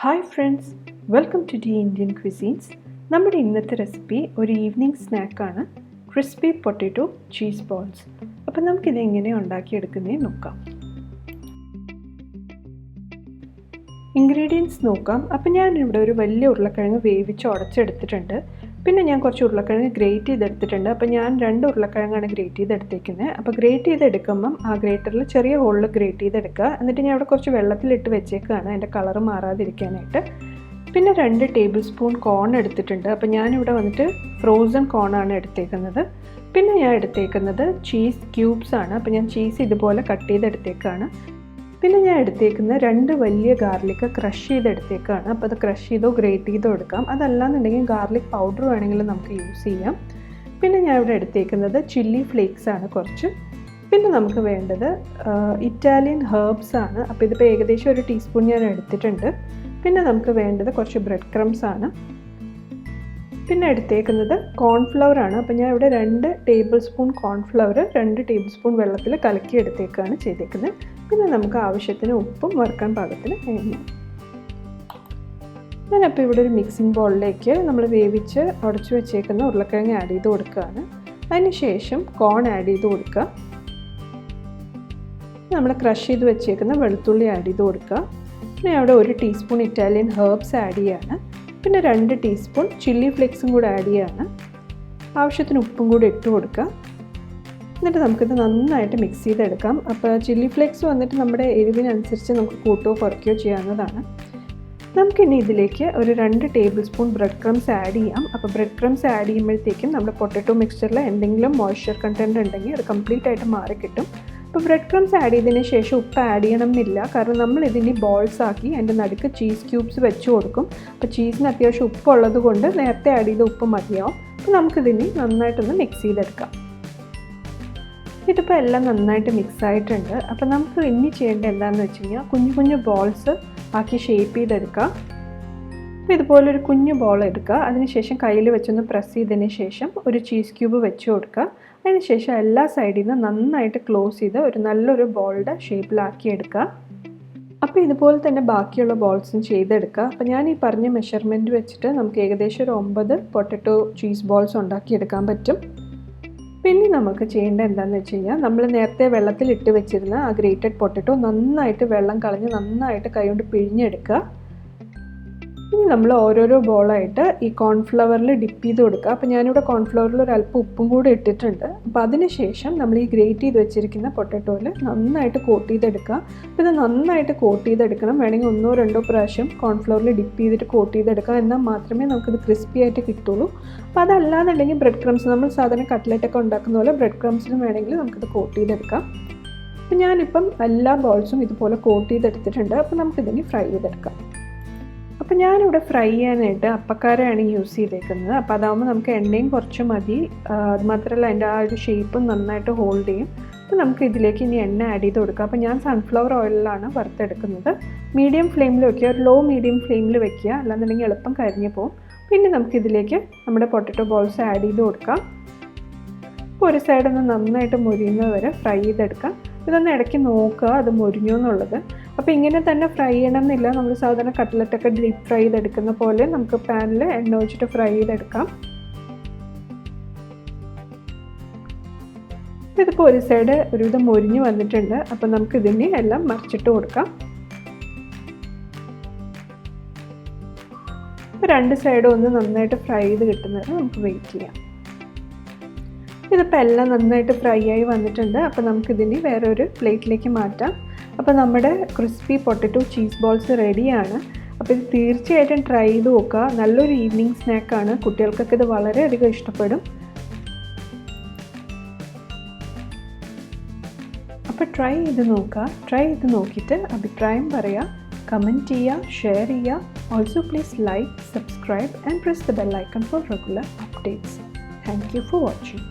Hi friends, welcome to the Indian Cuisines. നമ്മുടെ ഇന്നത്തെ recipe ഒരു ഈവനിങ് സ്നാക്കാണ് ക്രിസ്പി പൊട്ടറ്റോ ചീസ് ബോൾസ്. അപ്പോൾ നമുക്കിത് എങ്ങനെ ഉണ്ടാക്കിയെടുക്കുന്നതെന്ന് നോക്കാം. ഇൻഗ്രീഡിയൻസ് നോക്കാം. അപ്പോൾ ഞാനിവിടെ ഒരു വലിയ ഉരുളക്കിഴങ്ങ് വേവിച്ച് ഉടച്ചെടുത്തിട്ടുണ്ട്. പിന്നെ ഞാൻ കുറച്ച് ഉരുളക്കിഴങ്ങ് ഗ്രേറ്റ് ചെയ്തെടുത്തിട്ടുണ്ട്. അപ്പോൾ ഞാൻ 2 ഉരുളക്കിഴങ്ങാണ് ഗ്രേറ്റ് ചെയ്തെടുത്തേക്കുന്നത്. അപ്പോൾ ഗ്രേറ്റ് ചെയ്തെടുക്കുമ്പം ആ ഗ്രേറ്ററിൽ ചെറിയ ഹോളിൽ ഗ്രേറ്റ് ചെയ്തെടുക്കുക. എന്നിട്ട് ഞാൻ ഇവിടെ കുറച്ച് വെള്ളത്തിലിട്ട് വെച്ചേക്കുകയാണ് അതിൻ്റെ കളർ മാറാതിരിക്കാനായിട്ട്. പിന്നെ 2 ടേബിൾ സ്പൂൺ കോൺ എടുത്തിട്ടുണ്ട്. അപ്പോൾ ഞാനിവിടെ വന്നിട്ട് ഫ്രോസൺ കോണാണ് എടുത്തേക്കുന്നത്. പിന്നെ ഞാൻ എടുത്തേക്കുന്നത് ചീസ് ക്യൂബ്സ് ആണ്. അപ്പോൾ ഞാൻ ചീസ് ഇതുപോലെ കട്ട് ചെയ്തെടുത്തേക്കാണ്. പിന്നെ ഞാൻ എടുത്തേക്കുന്ന 2 വലിയ ഗാർലിക് ക്രഷ് ചെയ്തെടുത്തേക്കാണ്. അപ്പോൾ അത് ക്രഷ് ചെയ്തോ ഗ്രേറ്റ് ചെയ്തോ എടുക്കാം. അതല്ലാന്നുണ്ടെങ്കിൽ ഗാർലിക് പൗഡർ വേണമെങ്കിലും നമുക്ക് യൂസ് ചെയ്യാം. പിന്നെ ഞാൻ ഇവിടെ എടുത്തേക്കുന്നത് ചില്ലി ഫ്ലേക്സ് ആണ് കുറച്ച്. പിന്നെ നമുക്ക് വേണ്ടത് ഇറ്റാലിയൻ ഹെർബ്സ് ആണ്. അപ്പോൾ ഇതിപ്പോൾ ഏകദേശം 1 ടീസ്പൂൺ ഞാൻ എടുത്തിട്ടുണ്ട്. പിന്നെ നമുക്ക് വേണ്ടത് കുറച്ച് ബ്രെഡ് ക്രംസ് ആണ്. പിന്നെ എടുത്തേക്കുന്നത് കോൺഫ്ലവർ ആണ്. അപ്പോൾ ഞാൻ ഇവിടെ 2 table spoon cornflour 2 table spoon വെള്ളത്തിൽ കലക്കി എടുത്തേക്കാണ് ചെയ്തേക്കുന്നത്. പിന്നെ നമുക്ക് ആവശ്യത്തിന് ഉപ്പും വറുക്കാൻ പാകത്തിന് എണ്ണ. ഞാനപ്പോൾ ഇവിടെ ഒരു മിക്സിംഗ് ബൗളിലേക്ക് നമ്മൾ വേവിച്ച് ഉടച്ചു വെച്ചേക്കുന്ന ഉരുളക്കിഴങ്ങ് ആഡ് ചെയ്ത് കൊടുക്കുകയാണ്. അതിന് ശേഷം കോൺ ആഡ് ചെയ്ത് കൊടുക്കുക. നമ്മൾ ക്രഷ് ചെയ്ത് വെച്ചേക്കുന്ന വെളുത്തുള്ളി ആഡ് ചെയ്ത് കൊടുക്കുക. പിന്നെ അവിടെ 1 ടീസ്പൂൺ ഇറ്റാലിയൻ ഹെർബ്സ് ആഡ് ചെയ്യാണ്. പിന്നെ 2 ടീസ്പൂൺ ചില്ലി ഫ്ലേക്സും കൂടെ ആഡ് ചെയ്യാണ്. ആവശ്യത്തിന് ഉപ്പും കൂടി ഇട്ട് കൊടുക്കുക. എന്നിട്ട് നമുക്കിത് നന്നായിട്ട് മിക്സ് ചെയ്തെടുക്കാം. അപ്പോൾ ചില്ലി ഫ്ലേക്സ് വന്നിട്ട് നമ്മുടെ എരിവിനനുസരിച്ച് നമുക്ക് കൂട്ടുകയോ കുറയ്ക്കുകയോ ചെയ്യാവുന്നതാണ്. നമുക്കിനി ഇതിലേക്ക് ഒരു 2 table spoon bread crumbs add ചെയ്യാം. അപ്പോൾ ബ്രെഡ് ക്രംസ് ആഡ് ചെയ്യുമ്പോഴത്തേക്കും നമ്മുടെ പൊട്ടറ്റോ മിക്സ്ചറിൽ എന്തെങ്കിലും മോയ്സ്ചർ കണ്ടൻറ്റ് ഉണ്ടെങ്കിൽ അത് കംപ്ലീറ്റ് ആയിട്ട് മാറിക്കിട്ടും. അപ്പോൾ ബ്രെഡ് ക്രംസ് ആഡ് ചെയ്തതിന് ശേഷം ഉപ്പ് ആഡ് ചെയ്യണം എന്നില്ല. കാരണം നമ്മൾ ഇതിന് ബോൾസ് ആക്കി അതിൻ്റെ നടുക്ക് ചീസ് ക്യൂബ്സ് വെച്ച് കൊടുക്കും. അപ്പോൾ ചീസിന് അത്യാവശ്യം ഉപ്പുള്ളത് കൊണ്ട് നേരത്തെ ആഡ് ചെയ്ത ഉപ്പ് മതിയാവും. അപ്പോൾ നമുക്കിതിനി നന്നായിട്ടൊന്ന് മിക്സ് ചെയ്തെടുക്കാം. ഇതിപ്പോൾ എല്ലാം നന്നായിട്ട് മിക്സ് ആയിട്ടുണ്ട്. അപ്പോൾ നമുക്ക് ഇനി ചെയ്യേണ്ടത് എന്താണെന്ന് വെച്ച് കഴിഞ്ഞാൽ കുഞ്ഞു കുഞ്ഞു ബോൾസ് ആക്കി ഷേപ്പ് ചെയ്തെടുക്കുക. അപ്പോൾ ഇതുപോലൊരു കുഞ്ഞു ബോൾ എടുക്കുക. അതിനുശേഷം കയ്യിൽ വെച്ചൊന്ന് പ്രസ് ചെയ്തതിന് ശേഷം ഒരു ചീസ് ക്യൂബ് വെച്ച് കൊടുക്കുക. അതിനുശേഷം എല്ലാ സൈഡിൽ നിന്ന് നന്നായിട്ട് ക്ലോസ് ചെയ്ത് ഒരു നല്ലൊരു ബോളുടെ ഷേപ്പിലാക്കി എടുക്കുക. അപ്പോൾ ഇതുപോലെ തന്നെ ബാക്കിയുള്ള ബോൾസും ചെയ്തെടുക്കുക. അപ്പോൾ ഞാൻ ഈ പറഞ്ഞ മെഷർമെൻറ്റ് വെച്ചിട്ട് നമുക്ക് ഏകദേശം ഒരു 9 പൊട്ടറ്റോ ചീസ് ബോൾസ് ഉണ്ടാക്കിയെടുക്കാൻ പറ്റും. പിന്നെ നമുക്ക് ചെയ്യേണ്ടത് എന്താണെന്ന് വെച്ച് കഴിഞ്ഞാൽ നമ്മൾ നേരത്തെ വെള്ളത്തിലിട്ട് വെച്ചിരുന്ന ആ ഗ്രേറ്റഡ് പൊട്ടറ്റോ നന്നായിട്ട് വെള്ളം കളഞ്ഞ് നന്നായിട്ട് കൈകൊണ്ട് പിഴിഞ്ഞെടുക്കുക. ഇനി നമ്മൾ ഓരോരോ ബോളായിട്ട് ഈ കോൺഫ്ലവറിൽ ഡിപ്പ് ചെയ്ത് കൊടുക്കുക. അപ്പോൾ ഞാനിവിടെ കോൺഫ്ലവറിൽ ഒരു അല്പം ഉപ്പും കൂടി ഇട്ടിട്ടുണ്ട്. അപ്പോൾ അതിന് ശേഷം നമ്മൾ ഈ ഗ്രേറ്റ് ചെയ്ത് വെച്ചിരിക്കുന്ന പൊട്ടറ്റോയിൽ നന്നായിട്ട് കോട്ട് ചെയ്തെടുക്കുക. അപ്പോൾ ഇത് നന്നായിട്ട് കോട്ട് ചെയ്തെടുക്കണം. വേണമെങ്കിൽ 1-2 പ്രാവശ്യം കോൺഫ്ലവറിൽ ഡിപ്പ് ചെയ്തിട്ട് കോട്ട് ചെയ്തെടുക്കുക. എന്നാൽ മാത്രമേ നമുക്കിത് ക്രിസ്പി ആയിട്ട് കിട്ടുള്ളൂ. അപ്പോൾ അതല്ലാന്നുണ്ടെങ്കിൽ ബ്രെഡ് ക്രംസ് നമ്മൾ സാധാരണ കട്ട്ലറ്റൊക്കെ ഉണ്ടാക്കുന്ന പോലെ ബ്രെഡ് ക്രംസിനും വേണമെങ്കിൽ നമുക്കിത് കോട്ട് ചെയ്തെടുക്കാം. അപ്പോൾ ഞാനിപ്പം എല്ലാ ബോൾസും ഇതുപോലെ കോട്ട് ചെയ്തെടുത്തിട്ടുണ്ട്. അപ്പോൾ നമുക്കിതിന് ഫ്രൈ ചെയ്തെടുക്കാം. അപ്പോൾ ഞാനിവിടെ ഫ്രൈ ചെയ്യാനായിട്ട് അപ്പക്കാരയാണ് യൂസ് ചെയ്തേക്കുന്നത്. അപ്പോൾ അതാകുമ്പോൾ നമുക്ക് എണ്ണയും കുറച്ച് മതി. അതുമാത്രമല്ല അതിൻ്റെ ആ ഒരു ഷേപ്പും നന്നായിട്ട് ഹോൾഡ് ചെയ്യും. അപ്പോൾ നമുക്ക് ഇതിലേക്ക് ഇനി എണ്ണ ആഡ് ചെയ്ത് കൊടുക്കാം. അപ്പോൾ ഞാൻ സൺഫ്ലവർ ഓയിലിലാണ് വറുത്തെടുക്കുന്നത്. മീഡിയം ഫ്ലെയിമിൽ വയ്ക്കുക, ഒരു ലോ മീഡിയം ഫ്ലെയിമിൽ വയ്ക്കുക, അല്ലാന്നുണ്ടെങ്കിൽ എളുപ്പം കരിഞ്ഞു പോകും. പിന്നെ നമുക്കിതിലേക്ക് നമ്മുടെ പൊട്ടറ്റോ ബോൾസ് ആഡ് ചെയ്ത് കൊടുക്കാം. അപ്പോൾ ഒരു സൈഡൊന്ന് നന്നായിട്ട് മുരിയുന്നത് വരെ ഫ്രൈ ചെയ്തെടുക്കാം. ഇതൊന്ന് ഇടയ്ക്ക് നോക്കുക അത് മുരിഞ്ഞു എന്നുള്ളത്. അപ്പോൾ ഇങ്ങനെ തന്നെ ഫ്രൈ ചെയ്യണമെന്നില്ല. നമ്മൾ സാധാരണ കട്ട്ലറ്റൊക്കെ ഡീപ്പ് ഫ്രൈ ചെയ്തെടുക്കുന്ന പോലെ നമുക്ക് പാനിൽ എണ്ണ ഒഴിച്ചിട്ട് ഫ്രൈ ചെയ്തെടുക്കാം. ഇതിപ്പോൾ ഒരു സൈഡ് ഒരുവിധം മുരിഞ്ഞ് വന്നിട്ടുണ്ട്. അപ്പോൾ നമുക്ക് ഇതിനെ എല്ലാം മറിച്ചിട്ട് കൊടുക്കാം. ഇപ്പോൾ 2 സൈഡും ഒന്ന് നന്നായിട്ട് ഫ്രൈ ചെയ്ത് കിട്ടുന്നത് നമുക്ക് വെയിറ്റ് ചെയ്യാം. ഇതിപ്പോൾ എല്ലാം നന്നായിട്ട് ഫ്രൈ ആയി വന്നിട്ടുണ്ട്. അപ്പോൾ നമുക്കിതിനെ വേറൊരു പ്ലേറ്റിലേക്ക് മാറ്റാം. അപ്പോൾ നമ്മുടെ ക്രിസ്പി പൊട്ടറ്റോ ചീസ് ബോൾസ് റെഡിയാണ്. അപ്പോൾ ഇത് തീർച്ചയായിട്ടും ട്രൈ ചെയ്ത് നോക്കുക. നല്ലൊരു ഈവനിങ് സ്നാക്കാണ്. കുട്ടികൾക്കൊക്കെ ഇത് വളരെയധികം ഇഷ്ടപ്പെടും. അപ്പോൾ ട്രൈ ചെയ്ത് നോക്കുക. ട്രൈ ചെയ്ത് നോക്കിയിട്ട് അഭിപ്രായം പറയുക, കമൻറ്റ് ചെയ്യുക, ഷെയർ ചെയ്യുക. Also please like, subscribe and press the bell icon four regular updates. Thank you for watching.